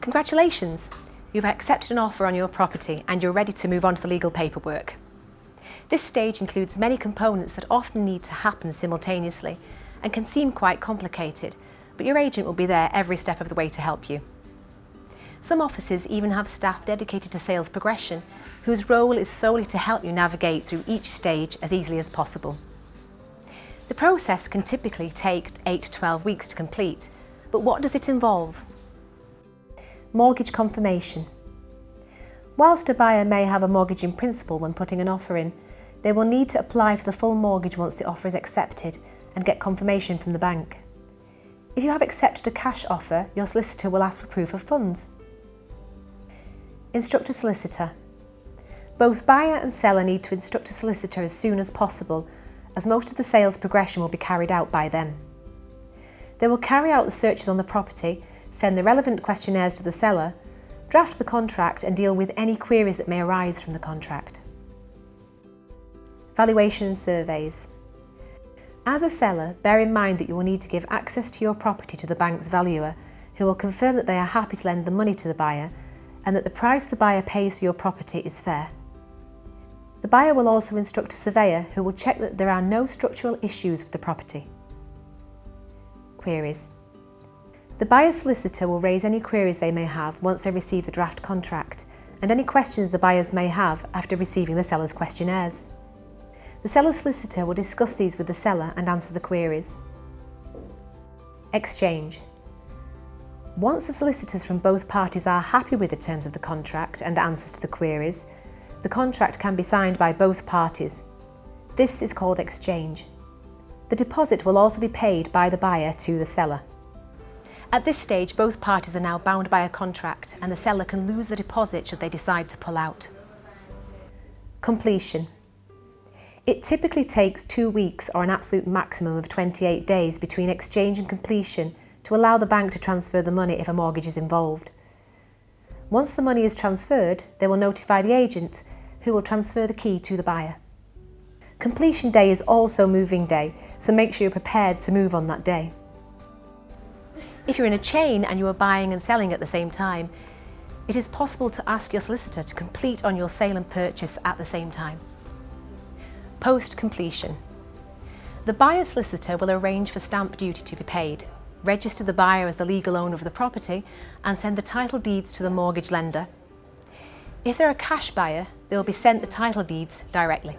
Congratulations! You've accepted an offer on your property and you're ready to move on to the legal paperwork. This stage includes many components that often need to happen simultaneously and can seem quite complicated, but your agent will be there every step of the way to help you. Some offices even have staff dedicated to sales progression, whose role is solely to help you navigate through each stage as easily as possible. The process can typically take 8 to 12 weeks to complete, but what does it involve? Mortgage confirmation. Whilst a buyer may have a mortgage in principle when putting an offer in, they will need to apply for the full mortgage once the offer is accepted and get confirmation from the bank. If you have accepted a cash offer, your solicitor will ask for proof of funds. Instruct a solicitor. Both buyer and seller need to instruct a solicitor as soon as possible, as most of the sales progression will be carried out by them. They will carry out the searches on the property, send the relevant questionnaires to the seller, draft the contract and deal with any queries that may arise from the contract. Valuation and surveys. As a seller, bear in mind that you will need to give access to your property to the bank's valuer, who will confirm that they are happy to lend the money to the buyer and that the price the buyer pays for your property is fair. The buyer will also instruct a surveyor who will check that there are no structural issues with the property. Queries. The buyer's solicitor will raise any queries they may have once they receive the draft contract and any questions the buyers may have after receiving the seller's questionnaires. The seller's solicitor will discuss these with the seller and answer the queries. Exchange. Once the solicitors from both parties are happy with the terms of the contract and answers to the queries, the contract can be signed by both parties. This is called exchange. The deposit will also be paid by the buyer to the seller. At this stage, both parties are now bound by a contract and the seller can lose the deposit should they decide to pull out. Completion. It typically takes 2 weeks or an absolute maximum of 28 days between exchange and completion to allow the bank to transfer the money if a mortgage is involved. Once the money is transferred, they will notify the agent, who will transfer the key to the buyer. Completion day is also moving day, so make sure you're prepared to move on that day. If you're in a chain and you are buying and selling at the same time, it is possible to ask your solicitor to complete on your sale and purchase at the same time. Post-completion. The buyer's solicitor will arrange for stamp duty to be paid, register the buyer as the legal owner of the property and send the title deeds to the mortgage lender. If they're a cash buyer, they will be sent the title deeds directly.